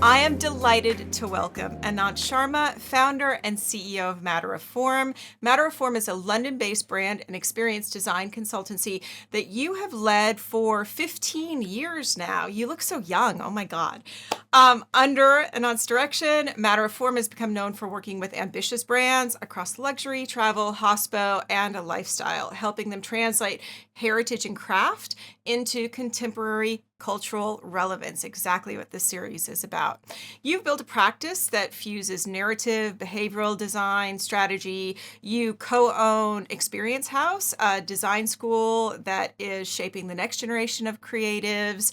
I am delighted to welcome Anant Sharma, founder and CEO of Matter of Form. Matter of Form is a London-based brand and experience design consultancy that you have led for 15 years now. You look so young. Oh my God. Under Anant's direction, Matter of Form has become known for working with ambitious brands across luxury, travel, hospo, and a lifestyle, helping them translate heritage and craft into contemporary cultural relevance, exactly what this series is about. You've built a practice that fuses narrative, behavioral design, strategy. You co-own Experience House, a design school that is shaping the next generation of creatives.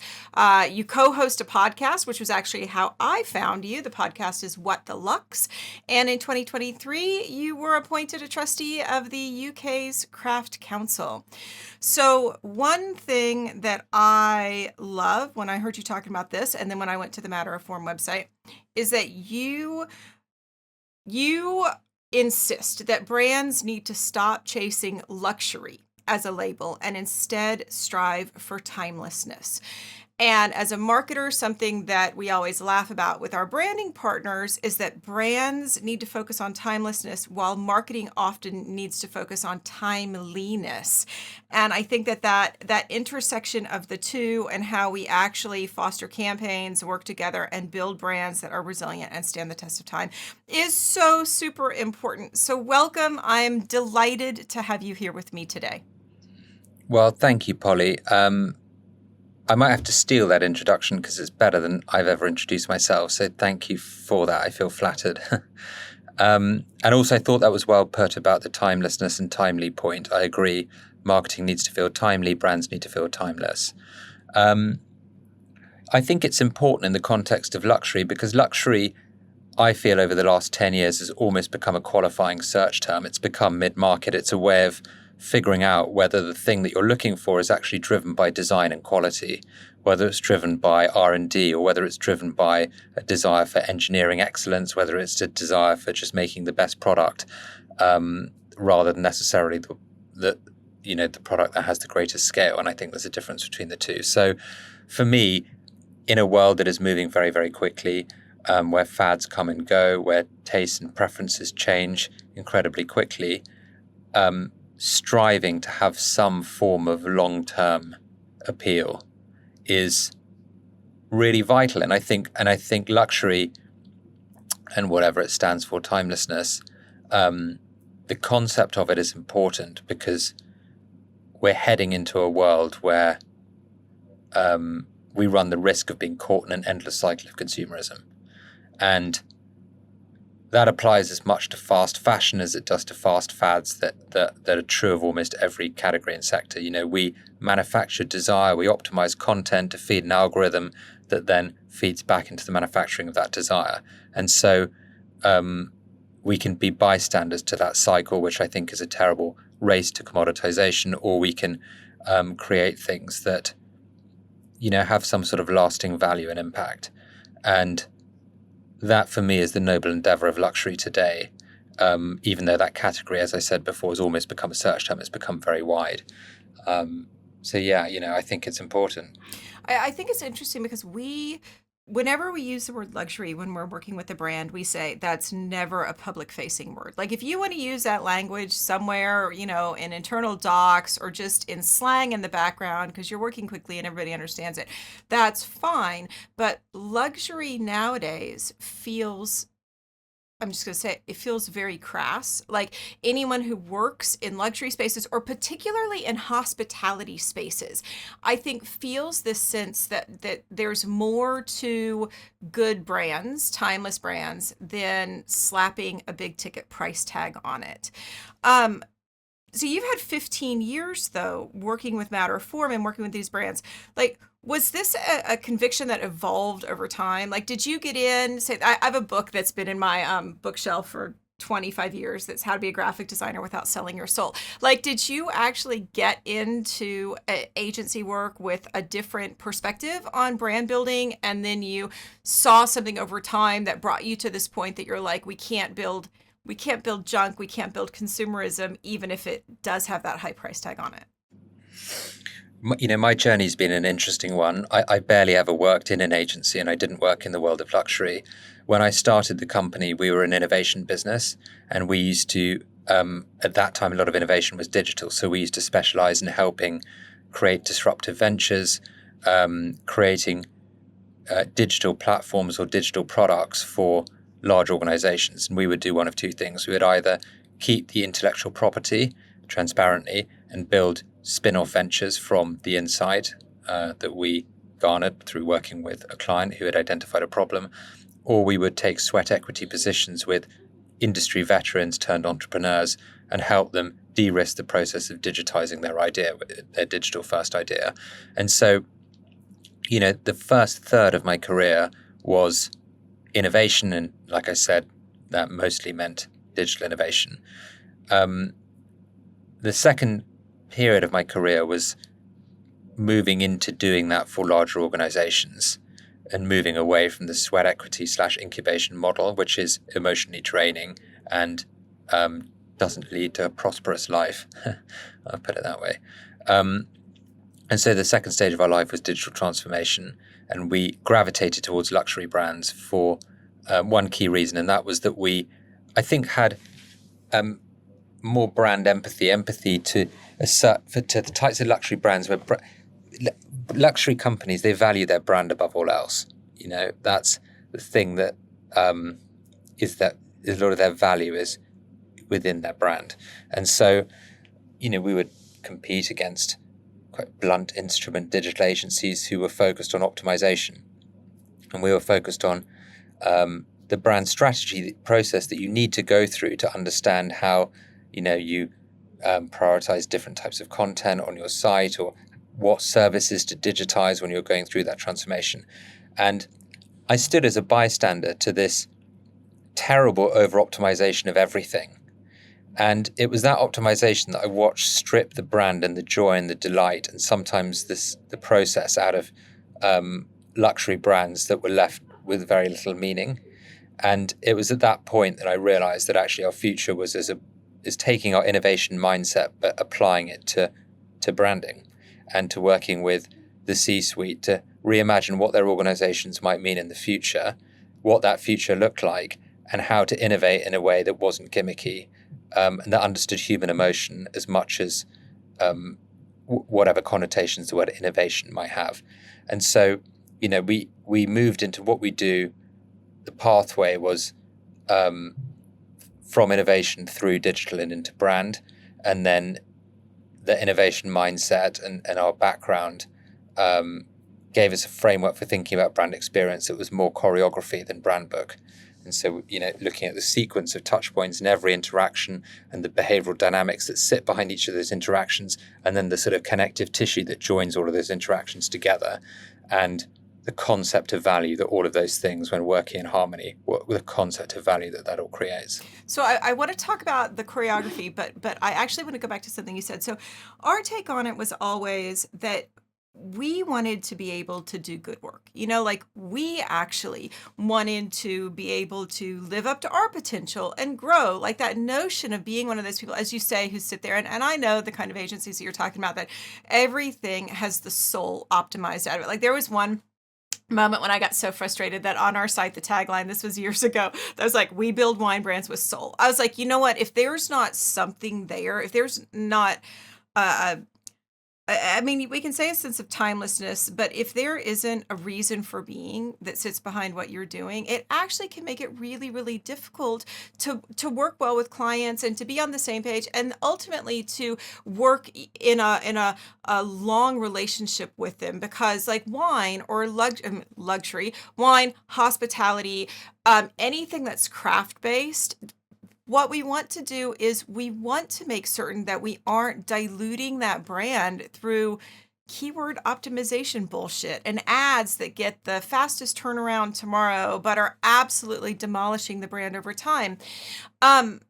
You co-host a podcast, which was actually how I found you. The podcast is What the Lux. And in 2023, you were appointed a trustee of the UK's Craft Council. So one thing that I love when I heard you talking about this, and then when I went to the Matter of Form website, is that you insist that brands need to stop chasing luxury as a label and instead strive for timelessness. And as a marketer, something that we always laugh about with our branding partners is that brands need to focus on timelessness while marketing often needs to focus on timeliness. And I think that intersection of the two and how we actually foster campaigns, work together, and build brands that are resilient and stand the test of time is so super important. So welcome. I'm delighted to have you here with me today. Well, thank you, Polly. I might have to steal that introduction because it's better than I've ever introduced myself. So thank you for that. I feel flattered. And also I thought that was well put about the timelessness and timely point. I agree. Marketing needs to feel timely. Brands need to feel timeless. I think it's important in the context of luxury because luxury, I feel over the last 10 years has almost become a qualifying search term. It's become mid-market. It's a way of figuring out whether the thing that you're looking for is actually driven by design and quality, whether it's driven by R&D or whether it's driven by a desire for engineering excellence, whether it's a desire for just making the best product, rather than necessarily the product that has the greatest scale. And I think there's a difference between the two. So for me, in a world that is moving very, very quickly, where fads come and go, where tastes and preferences change incredibly quickly, striving to have some form of long-term appeal is really vital. And I think luxury and whatever it stands for, timelessness, the concept of it is important because we're heading into a world where we run the risk of being caught in an endless cycle of consumerism. And that applies as much to fast fashion as it does to fast fads that are true of almost every category and sector. You know, we manufacture desire, we optimize content to feed an algorithm that then feeds back into the manufacturing of that desire. And so we can be bystanders to that cycle, which I think is a terrible race to commoditization, or we can create things that, have some sort of lasting value and impact. And that, for me, is the noble endeavor of luxury today, even though that category, as I said before, has almost become a search term. It's become very wide. I think it's important. I think it's interesting because whenever we use the word luxury when we're working with a brand, we say that's never a public-facing word. Like if you want to use that language somewhere, in internal docs or just in slang in the background because you're working quickly and everybody understands it, that's fine. But luxury nowadays feels, I'm just going to say, it feels very crass. Like anyone who works in luxury spaces or particularly in hospitality spaces, I think feels this sense that there's more to good brands, timeless brands, than slapping a big ticket price tag on it. So you've had 15 years, though, working with Matter of Form and working with these brands. Like, was this a conviction that evolved over time? Like, did you get in, say, I have a book that's been in my bookshelf for 25 years that's How to Be a Graphic Designer Without Selling Your Soul. Like, did you actually get into agency work with a different perspective on brand building, and then you saw something over time that brought you to this point that you're like, we can't build junk, we can't build consumerism, even if it does have that high price tag on it? My journey's been an interesting one. I barely ever worked in an agency, and I didn't work in the world of luxury. When I started the company, we were an innovation business, and we used to, at that time, a lot of innovation was digital. So we used to specialize in helping create disruptive ventures, creating digital platforms or digital products for large organizations. And we would do one of two things. We would either keep the intellectual property transparently and build spin-off ventures from the inside that we garnered through working with a client who had identified a problem, or we would take sweat equity positions with industry veterans turned entrepreneurs and help them de-risk the process of digitizing their idea, their digital first idea. And so, the first third of my career was innovation. And like I said, that mostly meant digital innovation. The second period of my career was moving into doing that for larger organizations and moving away from the sweat equity / incubation model, which is emotionally draining and doesn't lead to a prosperous life. I'll put it that way. And so the second stage of our life was digital transformation, and we gravitated towards luxury brands for one key reason, and that was that we, I think, had more brand empathy to the types of luxury brands where luxury companies, they value their brand above all else. That's the thing that is that a lot of their value is within their brand. And so, we would compete against quite blunt instrument digital agencies who were focused on optimization. And we were focused on the brand strategy process that you need to go through to understand how, you prioritize different types of content on your site, or what services to digitize when you're going through that transformation. And I stood as a bystander to this terrible over-optimization of everything. And it was that optimization that I watched strip the brand and the joy and the delight, and sometimes the process out of luxury brands that were left with very little meaning. And it was at that point that I realized that actually our future was is taking our innovation mindset but applying it to branding and to working with the C-suite to reimagine what their organizations might mean in the future, what that future looked like, and how to innovate in a way that wasn't gimmicky, and that understood human emotion as much as whatever connotations the word innovation might have. And so, we moved into what we do. The pathway was from innovation through digital and into brand, and then the innovation mindset and our background gave us a framework for thinking about brand experience that was more choreography than brand book. And so, looking at the sequence of touch points in every interaction and the behavioral dynamics that sit behind each of those interactions, and then the sort of connective tissue that joins all of those interactions together, and the concept of value that all of those things, when working in harmony, with the concept of value that all creates. So I want to talk about the choreography, but I actually want to go back to something you said. So our take on it was always that we wanted to be able to do good work. Like we actually wanted to be able to live up to our potential and grow. Like that notion of being one of those people, as you say, who sit there. And I know the kind of agencies that you're talking about, that everything has the soul optimized out of it. Like there was one moment when I got so frustrated that on our site, the tagline, this was years ago, that was like, we build wine brands with soul. I was like, you know what? If there's not something there, if there's not I mean, we can say a sense of timelessness, but if there isn't a reason for being that sits behind what you're doing, it actually can make it really, really difficult to work well with clients and to be on the same page, and ultimately to work in a long relationship with them. Because like wine or luxury, wine, hospitality, anything that's craft based, what we want to do is we want to make certain that we aren't diluting that brand through keyword optimization bullshit and ads that get the fastest turnaround tomorrow, but are absolutely demolishing the brand over time. Um,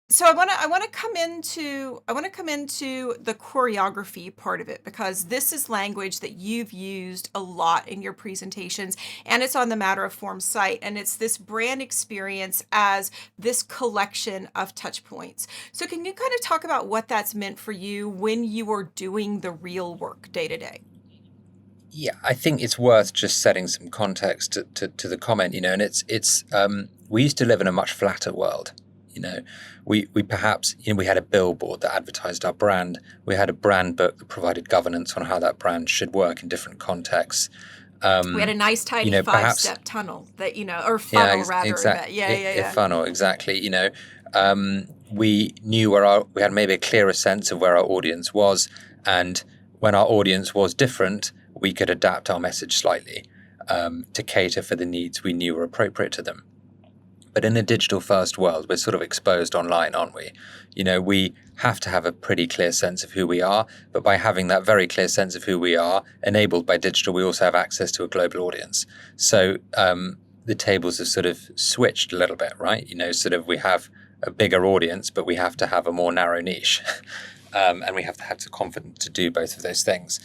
So I want to come into the choreography part of it, because this is language that you've used a lot in your presentations, and it's on the Matter of Form site, and it's this brand experience as this collection of touch points. So can you kind of talk about what that's meant for you when you are doing the real work day to day? Yeah, I think it's worth just setting some context to the comment, and it's we used to live in a much flatter world. You know, we perhaps, we had a billboard that advertised our brand. We had a brand book that provided governance on how that brand should work in different contexts. We had a nice tiny five Perhaps, step tunnel that, or yeah, funnel rather, that, yeah, yeah, a yeah. funnel, exactly. We knew we had maybe a clearer sense of where our audience was, and when our audience was different, we could adapt our message slightly to cater for the needs we knew were appropriate to them. But in a digital first world, we're sort of exposed online, aren't we? We have to have a pretty clear sense of who we are. But by having that very clear sense of who we are, enabled by digital, we also have access to a global audience. So the tables have sort of switched a little bit, right? Sort of we have a bigger audience, but we have to have a more narrow niche. And we have to have the confidence to do both of those things.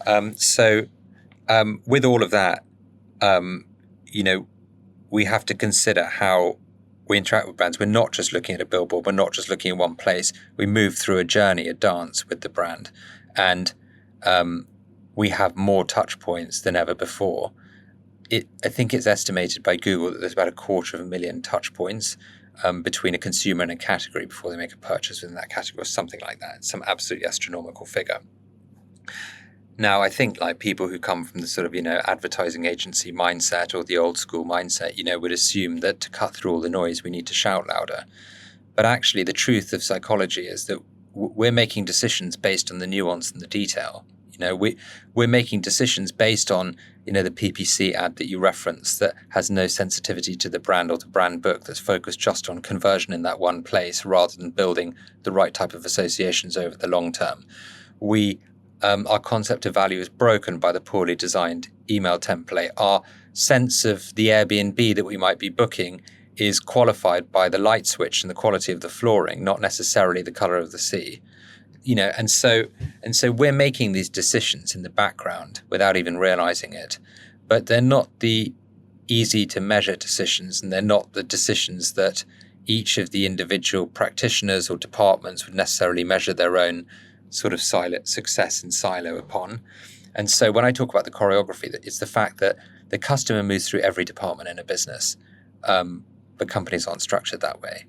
With all of that, you know, we have to consider how we interact with brands. We're not just looking at a billboard. We're not just looking at one place. We move through a journey, a dance with the brand. And we have more touch points than ever before. I think it's estimated by Google that there's about 250,000 touch points between a consumer and a category before they make a purchase within that category, or something like that. It's some absolutely astronomical figure. Now, I think like people who come from the sort of, advertising agency mindset or the old school mindset, would assume that to cut through all the noise, we need to shout louder. But actually, the truth of psychology is that we're making decisions based on the nuance and the detail. We're making decisions based on, the PPC ad that you referenced that has no sensitivity to the brand or the brand book, that's focused just on conversion in that one place rather than building the right type of associations over the long term. Our concept of value is broken by the poorly designed email template. Our sense of the Airbnb that we might be booking is qualified by the light switch and the quality of the flooring, not necessarily the color of the sea. And so we're making these decisions in the background without even realizing it, but they're not the easy to measure decisions, and they're not the decisions that each of the individual practitioners or departments would necessarily measure their own sort of success in silo upon. And so when I talk about the choreography, it's the fact that the customer moves through every department in a business, but companies aren't structured that way.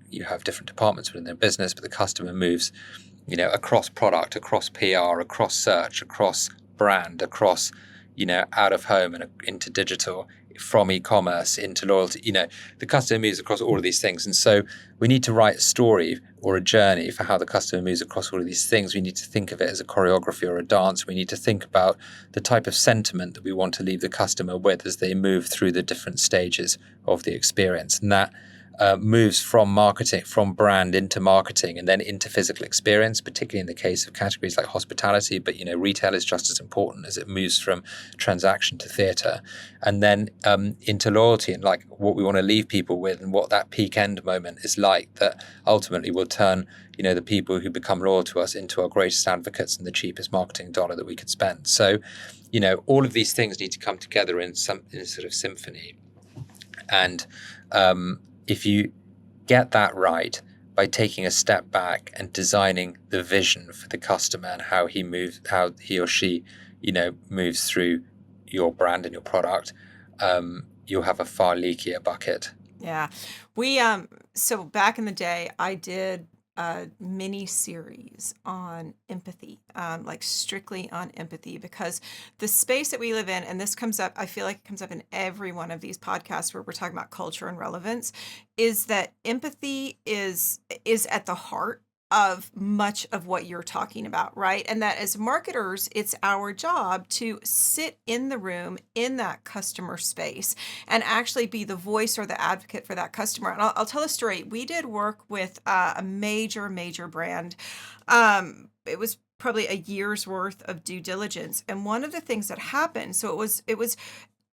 You have different departments within their business, but the customer moves, across product, across PR, across search, across brand, across, out of home and into digital, from e-commerce into loyalty. The customer moves across all of these things. And so we need to write a story or a journey for how the customer moves across all of these things. We need to think of it as a choreography or a dance. We need to think about the type of sentiment that we want to leave the customer with as they move through the different stages of the experience. And that moves from marketing, from brand into marketing, and then into physical experience, particularly in the case of categories like hospitality. But retail is just as important, as it moves from transaction to theatre, and then into loyalty, and like what we want to leave people with, and what that peak end moment is like, that ultimately will turn the people who become loyal to us into our greatest advocates and the cheapest marketing dollar that we could spend. So all of these things need to come together in a sort of symphony. And if you get that right by taking a step back and designing the vision for the customer and how he or she, moves through your brand and your product, you'll have a far leakier bucket. Yeah. We so back in the day I did a mini series on empathy, like strictly on empathy, because the space that we live in, and this comes up, I feel like it comes up in every one of these podcasts where we're talking about culture and relevance, is that empathy is at the heart of much of what you're talking about, right? And that as marketers, it's our job to sit in the room in that customer space and actually be the voice or the advocate for that customer. And I'll tell a story. We did work with a major brand. It was probably a year's worth of due diligence. And one of the things that happened, so it was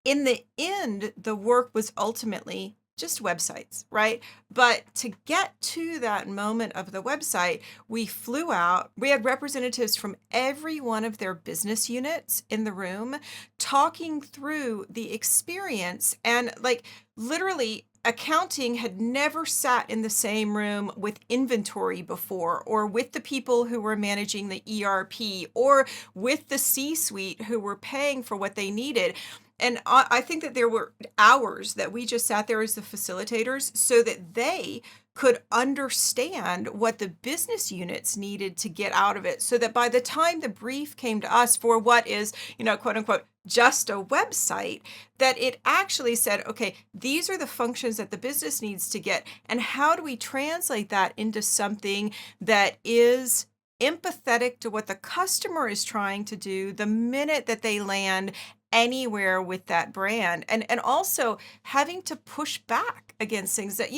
in the end, the work was ultimately just websites, right? But to get to that moment of the website, we flew out. We had representatives from every one of their business units in the room talking through the experience. And like literally, accounting had never sat in the same room with inventory before, or with the people who were managing the ERP, or with the C suite who were paying for what they needed. And I think that there were hours that we just sat there as the facilitators so that they could understand what the business units needed to get out of it, so that by the time the brief came to us for what is, quote unquote, just a website, that it actually said, okay, these are the functions that the business needs to get. And how do we translate that into something that is empathetic to what the customer is trying to do the minute that they land anywhere with that brand? And also having to push back against things that,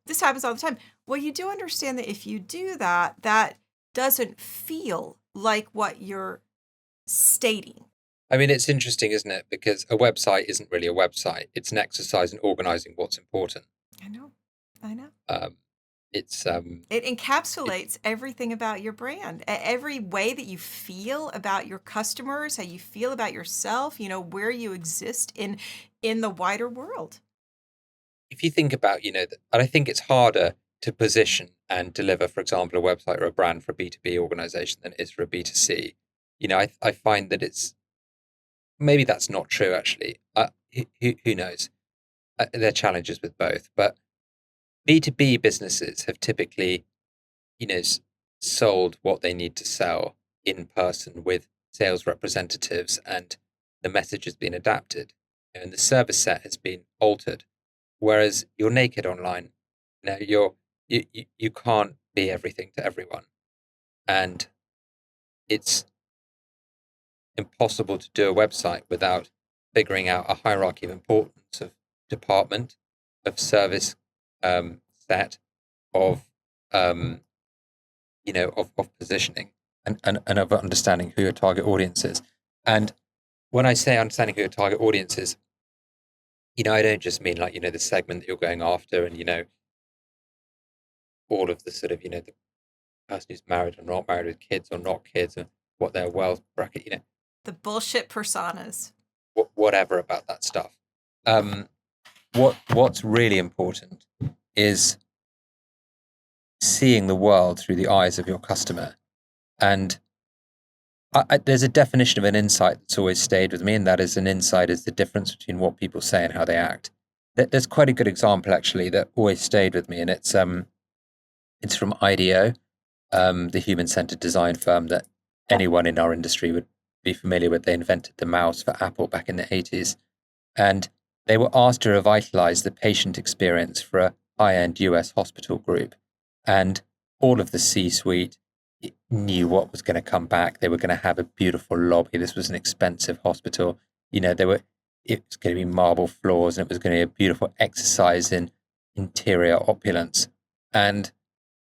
this happens all the time. Well, you do understand that if you do that, that doesn't feel like what you're stating. I mean, it's interesting, isn't it? Because a website isn't really a website. It's an exercise in organizing what's important. I know. I know. Um, it's It it, encapsulates everything about your brand. Every way that you feel about your customers, how you feel about yourself, where you exist in the wider world. if you think about, and I think it's harder to position and deliver, for example, a website or a brand for a B2B organization than it is for a B2C. I find that it's maybe that's not true actually. Who knows? There are challenges with both, but B2B businesses have typically, sold what they need to sell in person with sales representatives, and the message has been adapted, and the service set has been altered. Whereas you're naked online, you can't be everything to everyone, and it's impossible to do a website without figuring out a hierarchy of importance of department, of service set, of of positioning, and of understanding who your target audience is. And when I say understanding who your target audience is, I don't just mean like, the segment that you're going after and, all of the sort of, the person who's married or not married with kids or not kids and what their wealth bracket, The bullshit personas. whatever about that stuff. Um, what's really important is seeing the world through the eyes of your customer. And there's a definition of an insight that's always stayed with me, and that is an insight is the difference between what people say and how they act. There's quite a good example actually that always stayed with me, and it's from IDEO, the human-centered design firm that anyone in our industry would be familiar with. They invented the mouse for Apple back in the 80s, and they were asked to revitalize the patient experience for a high-end US hospital group, and all of the C-suite knew what was going to come back. They were going to have a beautiful lobby. This was an expensive hospital. It was going to be marble floors, and it was going to be a beautiful exercise in interior opulence. And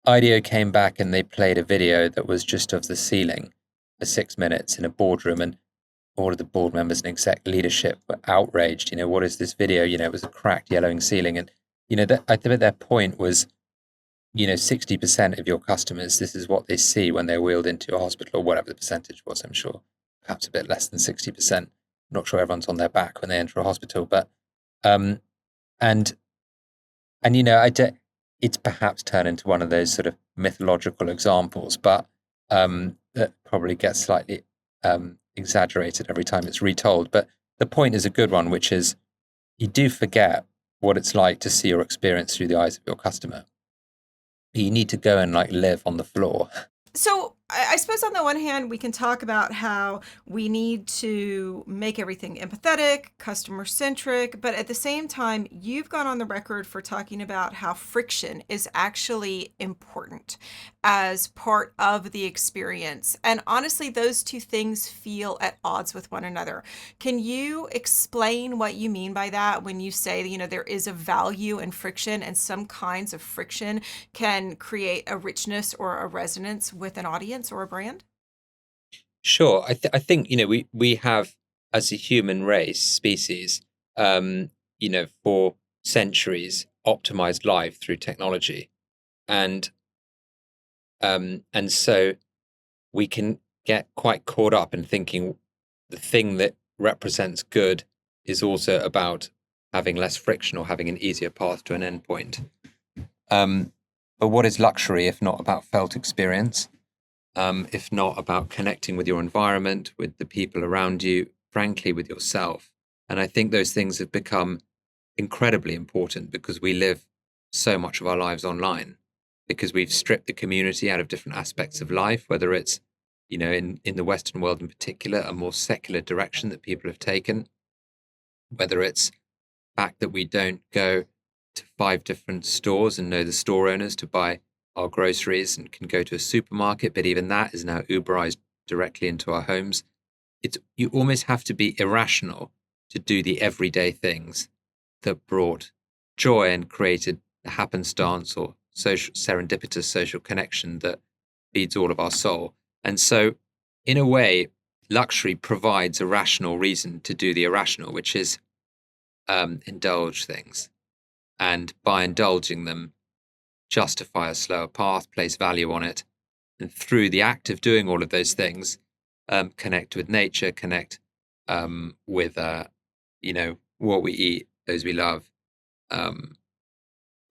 IDEO came back and they played a video that was just of the ceiling for 6 minutes in a boardroom, and all of the board members and exec leadership were outraged. What is this video? It was a cracked yellowing ceiling. And, I think their point was, 60% of your customers, this is what they see when they're wheeled into a hospital, or whatever the percentage was, I'm sure, perhaps a bit less than 60%. Not sure everyone's on their back when they enter a hospital, but, and, it's perhaps turned into one of those sort of mythological examples, but that probably gets slightly exaggerated every time it's retold. But the point is a good one, which is you do forget what it's like to see your experience through the eyes of your customer. You need to go and like live on the floor. So I suppose on the one hand, we can talk about how we need to make everything empathetic, customer centric, but at the same time, you've gone on the record for talking about how friction is actually important as part of the experience. And honestly, those two things feel at odds with one another. Can you explain what you mean by that when you say, there is a value in friction, and some kinds of friction can create a richness or a resonance with an audience or a brand? Sure, I think we have, as a human race species, for centuries optimized life through technology, and so we can get quite caught up in thinking the thing that represents good is also about having less friction or having an easier path to an endpoint. But what is luxury if not about felt experience? If not about connecting with your environment, with the people around you, frankly, with yourself? And I think those things have become incredibly important because we live so much of our lives online, because we've stripped the community out of different aspects of life, whether it's, in the Western world in particular, a more secular direction that people have taken, whether it's the fact that we don't go to 5 different stores and know the store owners to buy our groceries and can go to a supermarket, but even that is now Uberized directly into our homes. You almost have to be irrational to do the everyday things that brought joy and created the happenstance or serendipitous social connection that feeds all of our soul. And so, in a way, luxury provides a rational reason to do the irrational, which is indulge things. And by indulging them, justify a slower path, place value on it. And through the act of doing all of those things, connect with nature, connect with, what we eat, those we love,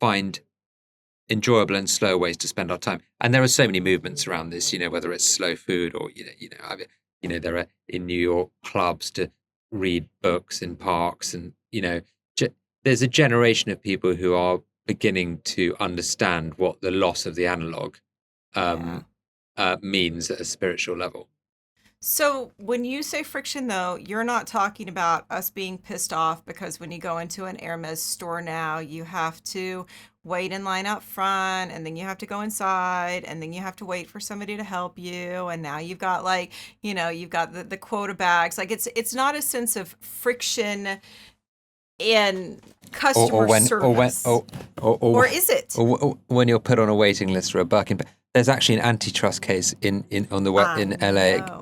find enjoyable and slow ways to spend our time. And there are so many movements around this, whether it's slow food or, there are in New York clubs to read books in parks. And, there's a generation of people who are beginning to understand what the loss of the analog means at a spiritual level. So when you say friction, though, you're not talking about us being pissed off because when you go into an Hermes store now, you have to wait in line out front, and then you have to go inside, and then you have to wait for somebody to help you, and now you've got you've got the quota bags. Like it's not a sense of friction in customer service, or is it? Or when you're put on a waiting list for a Birkin. There's actually an antitrust case in LA.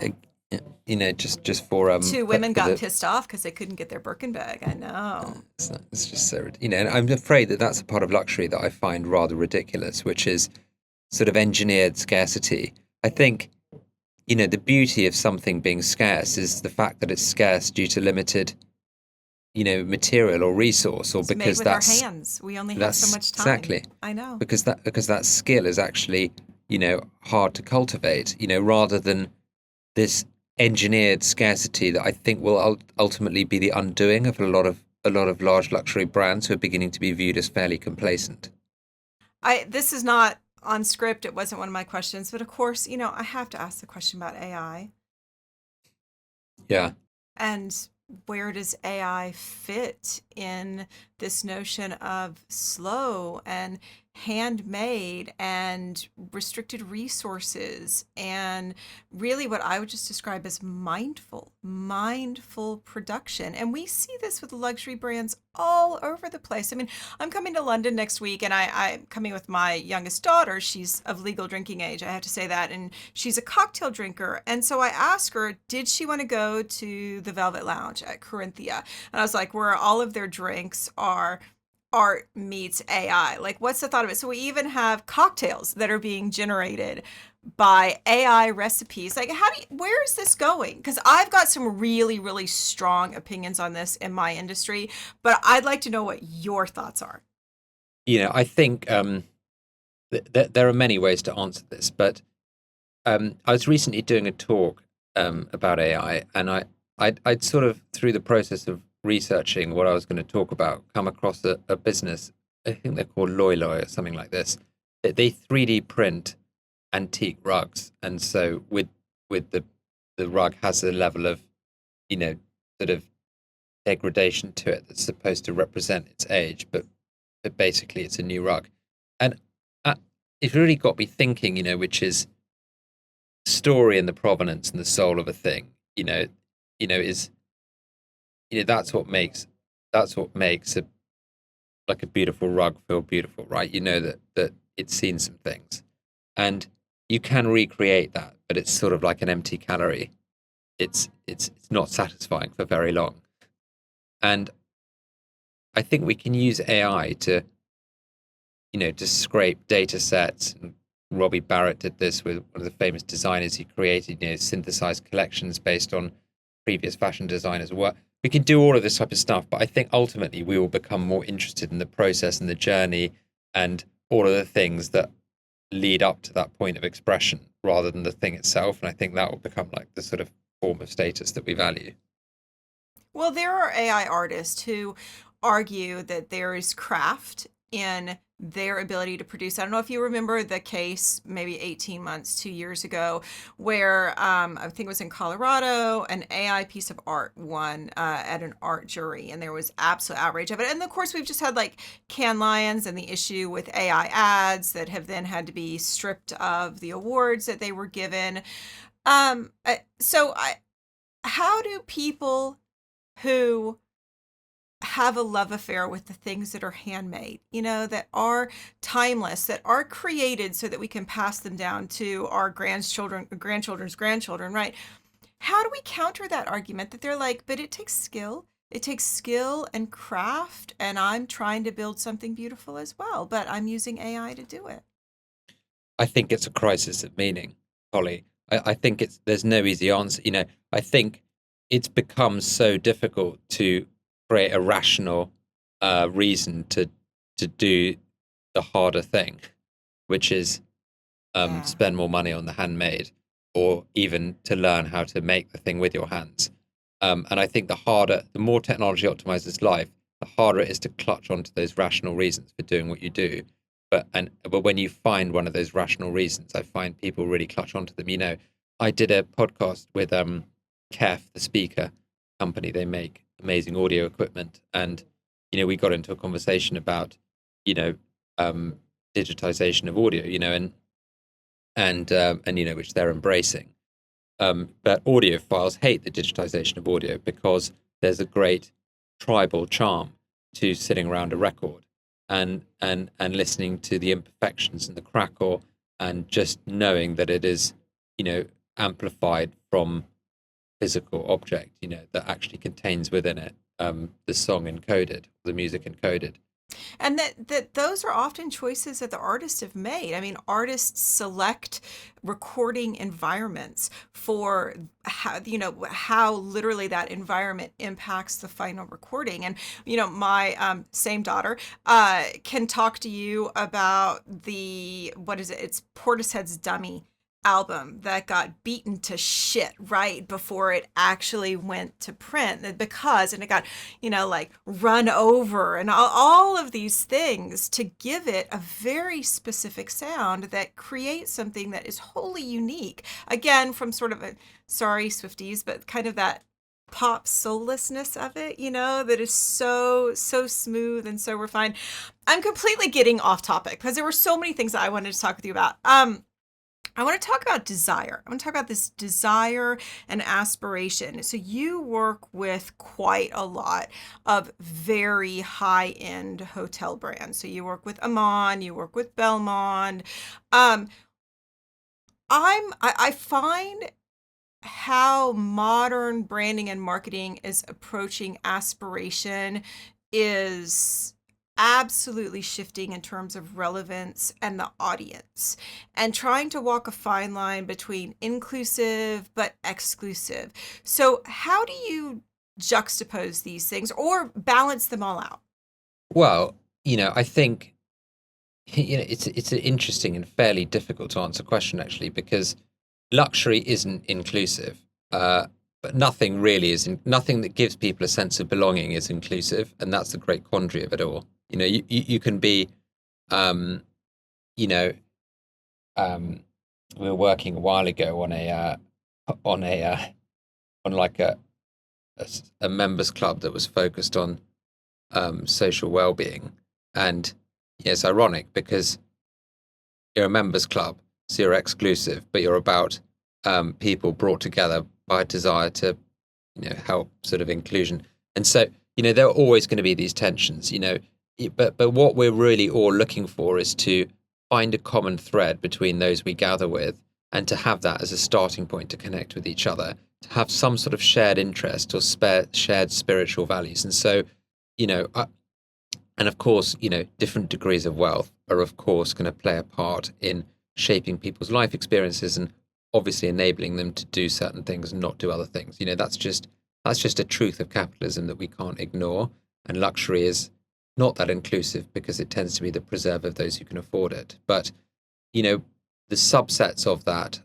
Just for 2 women got pissed off because they couldn't get their Birkin bag. I know. It's just so, and I'm afraid that that's a part of luxury that I find rather ridiculous, which is sort of engineered scarcity. I think, the beauty of something being scarce is the fact that it's scarce due to limited, material or resource, or It's because made with our hands. We only have so much time. Exactly. I know. Because that skill is actually, hard to cultivate, rather than this engineered scarcity that I think will ultimately be the undoing of a lot of large luxury brands who are beginning to be viewed as fairly complacent. This is not on script. It wasn't one of my questions, but of course, I have to ask the question about AI. Yeah. And where does AI fit in this notion of slow and handmade and restricted resources, and really what I would just describe as mindful production? And we see this with luxury brands all over the place. I mean, I'm coming to London next week, and I'm coming with my youngest daughter. She's of legal drinking age, I have to say that, and she's a cocktail drinker. And so I asked her, did she want to go to the Velvet Lounge at Corinthia? And I was like, where all of their drinks are art meets AI. Like, what's the thought of it? So we even have cocktails that are being generated by AI recipes. Like, where is this going? Because I've got some really, really strong opinions on this in my industry, but I'd like to know what your thoughts are. I think there are many ways to answer this, but I was recently doing a talk about AI, and I'd sort of, through the process of researching what I was going to talk about, come across a business. I think they're called Loy Loy or something like this. They 3D print antique rugs, and so with the rug has a level of, sort of degradation to it that's supposed to represent its age, but basically it's a new rug, and it really got me thinking, which is story and the provenance and the soul of a thing, is, that's what makes a beautiful rug feel beautiful, right? That it's seen some things, and you can recreate that, but it's sort of like an empty calorie. It's not satisfying for very long. And I think we can use AI to, to scrape data sets. And Robbie Barrett did this with one of the famous designers he created, synthesized collections based on previous fashion designers' work. We can do all of this type of stuff, but I think ultimately we will become more interested in the process and the journey and all of the things that lead up to that point of expression rather than the thing itself. And I think that will become like the sort of form of status that we value. Well, there are AI artists who argue that there is craft in their ability to produce. I don't know if you remember the case maybe 18 months, 2 years ago, where I think it was in Colorado, an AI piece of art won at an art jury, and there was absolute outrage of it. And of course, we've just had like Cannes Lions and the issue with AI ads that have then had to be stripped of the awards that they were given. So, how do people who have a love affair with the things that are handmade, that are timeless, that are created so that we can pass them down to our grandchildren's grandchildren, right? How do we counter that argument that they're like, but it takes skill? It takes skill and craft, and I'm trying to build something beautiful as well, but I'm using AI to do it. I think it's a crisis of meaning, Holly. I think there's no easy answer. I think it's become so difficult to create a rational reason to do the harder thing, which is Yeah. spend more money on the handmade, or even to learn how to make the thing with your hands. And I think the more technology optimizes life, the harder it is to clutch onto those rational reasons for doing what you do. But when you find one of those rational reasons, I find people really clutch onto them. I did a podcast with Kef, the speaker company. They make amazing audio equipment, and we got into a conversation about you know digitization of audio, and which they're embracing. But audiophiles hate the digitization of audio because there's a great tribal charm to sitting around a record and listening to the imperfections and the crackle, and just knowing that it is, amplified from physical object, that actually contains within it the song encoded, the music encoded. And that those are often choices that the artists have made. I mean, artists select recording environments for how literally that environment impacts the final recording. And my same daughter can talk to you about the what is it? It's Portishead's Dummy album that got beaten to shit right before it actually went to print, because and it got like run over and all of these things to give it a very specific sound that creates something that is wholly unique, again, from sort of a, sorry Swifties, but kind of that pop soullessness of it, that is so smooth and so refined. I'm completely getting off topic because there were so many things that I wanted to talk with you about. I want to talk about desire. I want to talk about this desire and aspiration. So you work with quite a lot of very high-end hotel brands. So you work with Amon, you work with Belmond. Um, I find how modern branding and marketing is approaching aspiration is absolutely shifting in terms of relevance and the audience, and trying to walk a fine line between inclusive but exclusive. So how do you juxtapose these things or balance them all out? Well, I think it's an interesting and fairly difficult to answer question, actually, because luxury isn't inclusive. But nothing really is. Nothing that gives people a sense of belonging is inclusive, and that's the great quandary of it all. You can be, um, you know, um, we were working a while ago on a on like a members club that was focused on social well-being, and it's ironic because you're a members club, so you're exclusive, but you're about people brought together by a desire to, help sort of inclusion. And so, there are always going to be these tensions, but what we're really all looking for is to find a common thread between those we gather with, and to have that as a starting point to connect with each other, to have some sort of shared interest or shared spiritual values. And so, you know, And of course, different degrees of wealth are, of course, going to play a part in shaping people's life experiences and obviously enabling them to do certain things and not do other things. That's just a truth of capitalism that we can't ignore. And luxury is not that inclusive because it tends to be the preserve of those who can afford it. But, the subsets of that.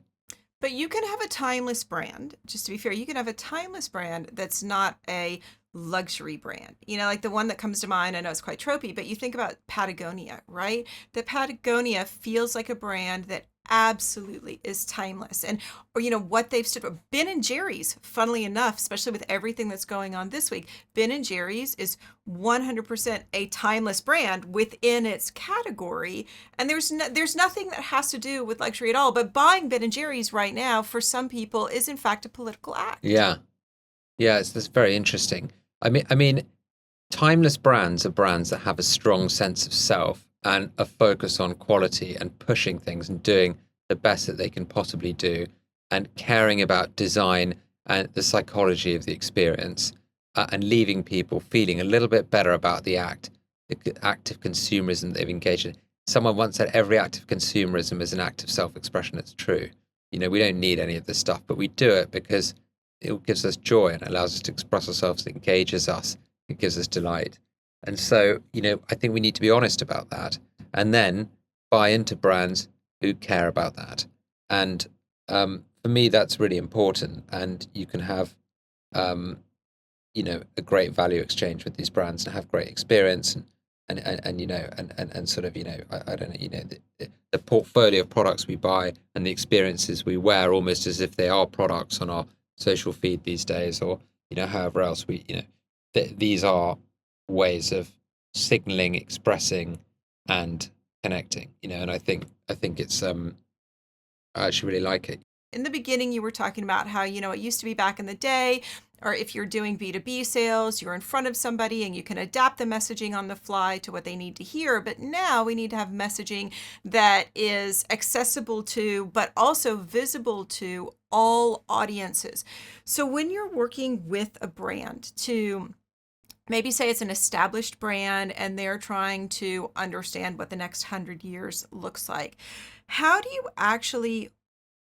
But you can have a timeless brand, just to be fair, you can have a timeless brand that's not a luxury brand. Like the one that comes to mind, I know it's quite tropey, but you think about Patagonia, right? That Patagonia feels like a brand that absolutely is timeless. And or what they've stood for. Ben and Jerry's, funnily enough, especially with everything that's going on this week, Ben and Jerry's is 100% a timeless brand within its category, and there's nothing that has to do with luxury at all. But buying Ben and Jerry's right now for some people is in fact a political act. Yeah, yeah, that's very interesting. I mean, timeless brands are brands that have a strong sense of self and a focus on quality and pushing things and doing the best that they can possibly do and caring about design and the psychology of the experience, and leaving people feeling a little bit better about the act of consumerism they've engaged in. Someone once said every act of consumerism is an act of self-expression. It's true. We don't need any of this stuff, but we do it because it gives us joy and allows us to express ourselves. It engages us. It gives us delight. And so, I think we need to be honest about that and then buy into brands who care about that. And for me, that's really important. And you can have, a great value exchange with these brands and have great experience and sort of, I don't know, the portfolio of products we buy and the experiences we wear almost as if they are products on our social feed these days, or, however else these are ways of signaling, expressing, and connecting. And I think it's I actually really like it. In the beginning, you were talking about how, it used to be back in the day, or if you're doing B2B sales, you're in front of somebody and you can adapt the messaging on the fly to what they need to hear. But now we need to have messaging that is accessible to, but also visible to all audiences. So when you're working with a brand to maybe say it's an established brand and they're trying to understand what the next 100 years looks like, how do you actually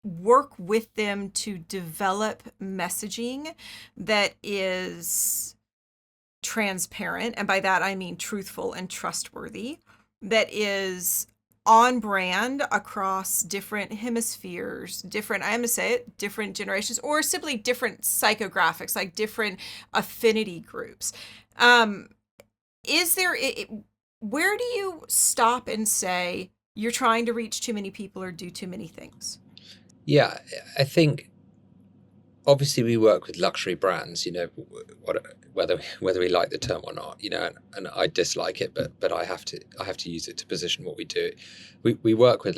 work with them to develop messaging that is transparent, and by that I mean truthful and trustworthy, that is on brand across different hemispheres, different, I'm going to say it, different generations, or simply different psychographics, like different affinity groups? Is there, where do you stop and say you're trying to reach too many people or do too many things? Yeah, I think obviously we work with luxury brands, whether we like the term or not, and I dislike it, but I have to use it to position what we do. We work with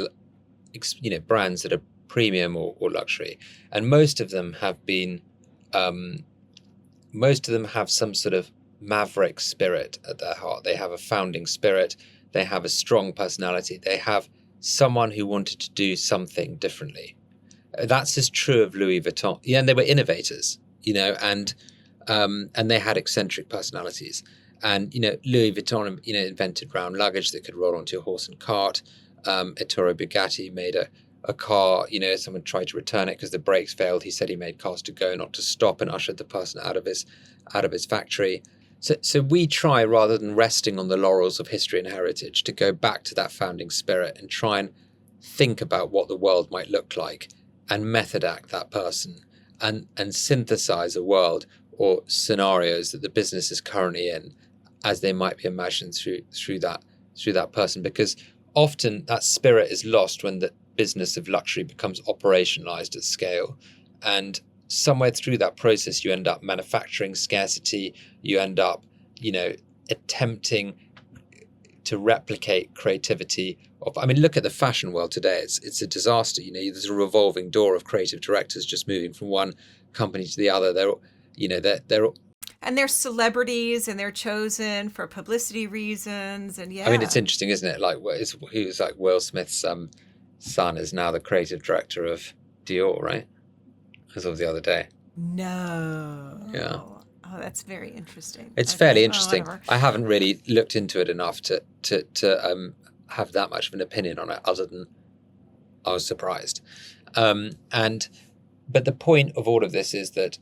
brands that are premium or luxury, and most of them have some sort of maverick spirit at their heart. They have a founding spirit. They have a strong personality. They have someone who wanted to do something differently. That's as true of Louis Vuitton. Yeah, and they were innovators, and they had eccentric personalities. And Louis Vuitton, invented round luggage that could roll onto your horse and cart. Ettore Bugatti made a car. Someone tried to return it because the brakes failed. He said he made cars to go, not to stop, and ushered the person out of his factory. So we try, rather than resting on the laurels of history and heritage, to go back to that founding spirit and try and think about what the world might look like and method act that person and synthesize a world or scenarios that the business is currently in as they might be imagined through that person. Because often that spirit is lost when the business of luxury becomes operationalized at scale. And somewhere through that process, you end up manufacturing scarcity. You end up, attempting to replicate creativity. Look at the fashion world today. It's a disaster. There's a revolving door of creative directors just moving from one company to the other. They're and they're celebrities and they're chosen for publicity reasons. And yeah, it's interesting, isn't it? Like, he was like Will Smith's son is now the creative director of Dior, right? As of the other day. No. Yeah. Oh, that's very interesting. It's Okay, fairly well, interesting. whatever. I haven't really looked into it enough to have that much of an opinion on it, other than I was surprised. And but the point of all of this is that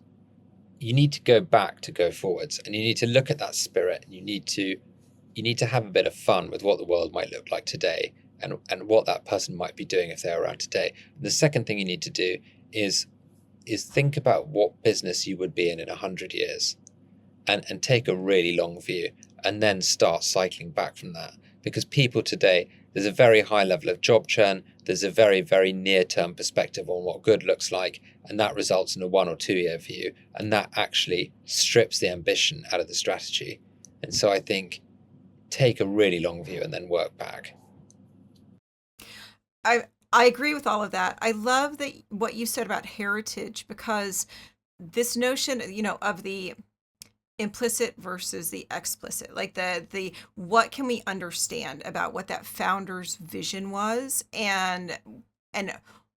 you need to go back to go forwards, and you need to look at that spirit. And you need to have a bit of fun with what the world might look like today, and what that person might be doing if they're around today. The second thing you need to do is think about what business you would be in 100 years, and take a really long view, and then start cycling back from that. Because people today, there's a very high level of job churn, there's a very, very near term perspective on what good looks like, and that results in a 1 or 2 year view, and that actually strips the ambition out of the strategy. And so I think take a really long view and then work back. I agree with all of that. I love that what you said about heritage, because this notion, of the implicit versus the explicit, like the what can we understand about what that founder's vision was, and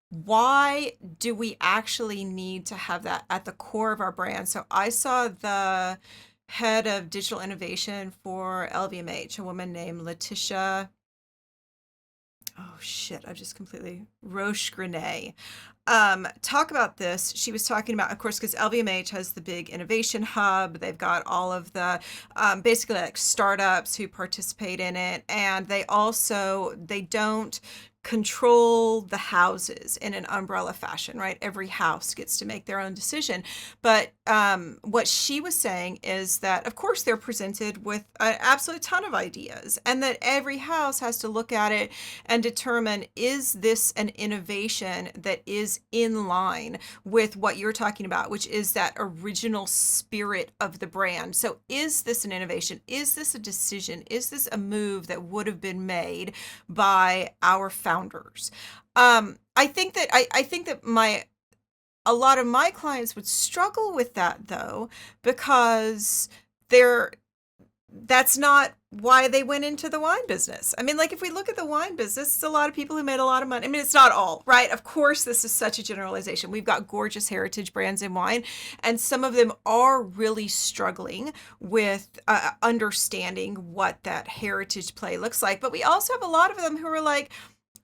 why do we actually need to have that at the core of our brand. So I saw the head of digital innovation for LVMH, a woman named Letitia, oh shit, I just completely Roche Grenay. Talk about this. She was talking about, of course, because LVMH has the big innovation hub. They've got all of the basically like startups who participate in it, and they don't control the houses in an umbrella fashion, right? Every house gets to make their own decision. But what she was saying is that, of course, they're presented with an absolute ton of ideas, and that every house has to look at it and determine, is this an innovation that is in line with what you're talking about, which is that original spirit of the brand. So is this an innovation? Is this a decision? Is this a move that would have been made by our founders? I think that a lot of my clients would struggle with that, though, because they're that's not why they went into the wine business. I mean, like, if we look at the wine business, it's a lot of people who made a lot of money. I mean, it's not all, right? Of course, this is such a generalization. We've got gorgeous heritage brands in wine, and some of them are really struggling with understanding what that heritage play looks like. But we also have a lot of them who are like,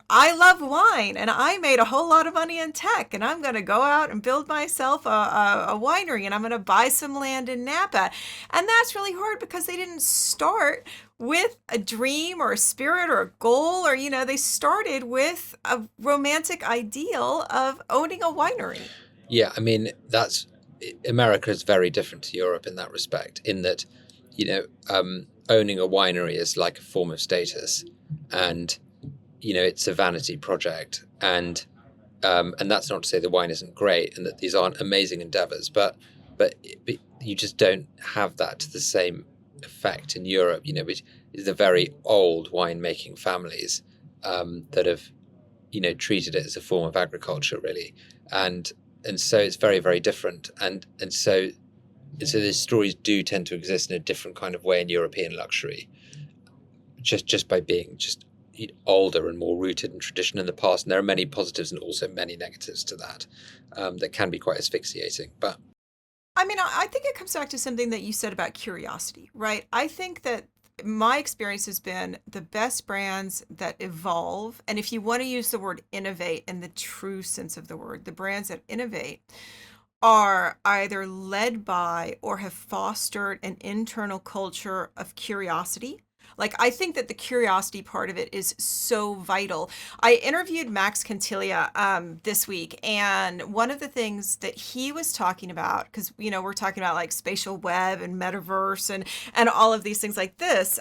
I love wine and I made a whole lot of money in tech, and I'm going to go out and build myself a winery, and I'm going to buy some land in Napa. And that's really hard because they didn't start with a dream or a spirit or a goal, or, they started with a romantic ideal of owning a winery. Yeah, I mean, that's America is very different to Europe in that respect, in that, owning a winery is like a form of status, and it's a vanity project, and that's not to say the wine isn't great and that these aren't amazing endeavors, but you just don't have that to the same effect in Europe. Which is the very old winemaking families that have treated it as a form of agriculture, really, and so it's very, very different, and so these stories do tend to exist in a different kind of way in European luxury, just by being just older and more rooted in tradition in the past. And there are many positives and also many negatives to that, that can be quite asphyxiating. But I mean, I think it comes back to something that you said about curiosity, right? I think that my experience has been the best brands that evolve. And if you want to use the word innovate in the true sense of the word, the brands that innovate are either led by or have fostered an internal culture of curiosity. Like, I think that the curiosity part of it is so vital. I interviewed Max Cantiglia this week, and one of the things that he was talking about, because we're talking about like spatial web and metaverse and all of these things like this,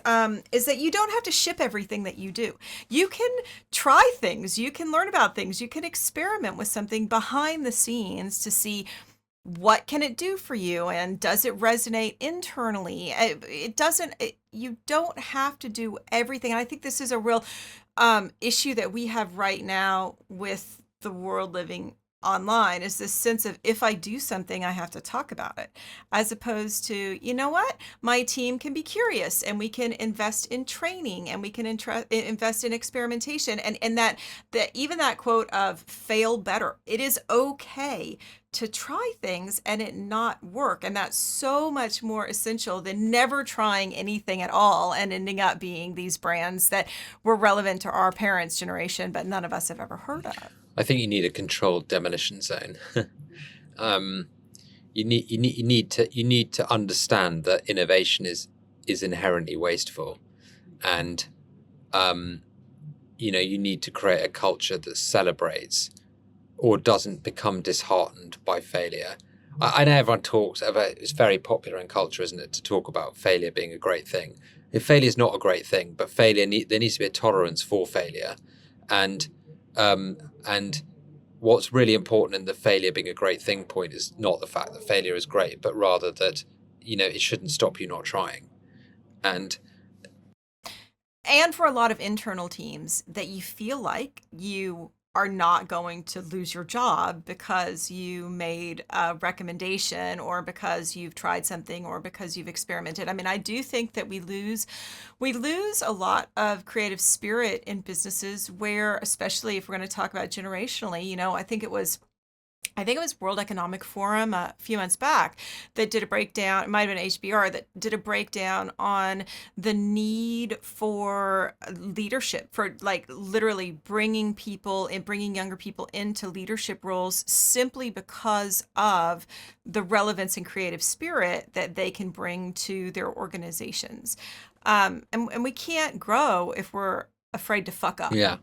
is that you don't have to ship everything that you do. You can try things, you can learn about things, you can experiment with something behind the scenes to see what can it do for you, and does it resonate internally. You don't have to do everything, and I think this is a real issue that we have right now with the world living online, is this sense of, if I do something, I have to talk about it, as opposed to, what, my team can be curious, and we can invest in training, and we can invest in experimentation, and that even that quote of fail better. It is okay to try things and it not work. And that's so much more essential than never trying anything at all and ending up being these brands that were relevant to our parents' generation, but none of us have ever heard of. I think you need a controlled demolition zone. You need to understand that innovation is inherently wasteful, and you need to create a culture that celebrates or doesn't become disheartened by failure. I know everyone talks about, it's very popular in culture, isn't it, to talk about failure being a great thing. If failure is not a great thing, but there needs to be a tolerance for failure, and what's really important in the failure being a great thing point is not the fact that failure is great, but rather that it shouldn't stop you not trying, and for a lot of internal teams, that you feel like you are not going to lose your job because you made a recommendation or because you've tried something or because you've experimented. I mean, I do think that we lose a lot of creative spirit in businesses where, especially if we're going to talk about generationally, I think it was World Economic Forum a few months back that did a breakdown. It might have been HBR that did a breakdown on the need for leadership, for like literally bringing younger people into leadership roles simply because of the relevance and creative spirit that they can bring to their organizations. And we can't grow if we're afraid to fuck up. yeah,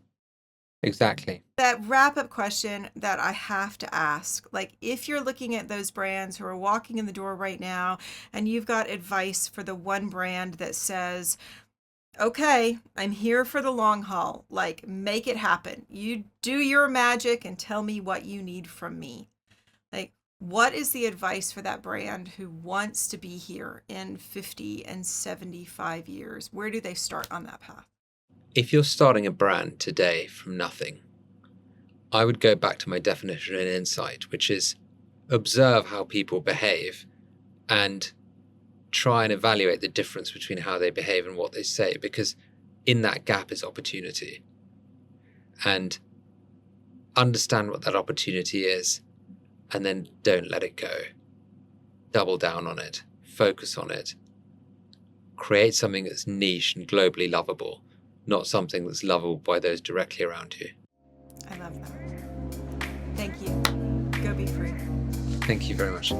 exactly. That wrap up question that I have to ask, like if you're looking at those brands who are walking in the door right now and you've got advice for the one brand that says, okay, I'm here for the long haul, like make it happen. You do your magic and tell me what you need from me. Like, what is the advice for that brand who wants to be here in 50 and 75 years? Where do they start on that path? If you're starting a brand today from nothing, I would go back to my definition and insight, which is observe how people behave and try and evaluate the difference between how they behave and what they say, because in that gap is opportunity. And understand what that opportunity is, and then don't let it go. Double down on it, focus on it, create something that's niche and globally lovable, not something that's lovable by those directly around you. I love that. Thank you. Go be free. Thank you very much.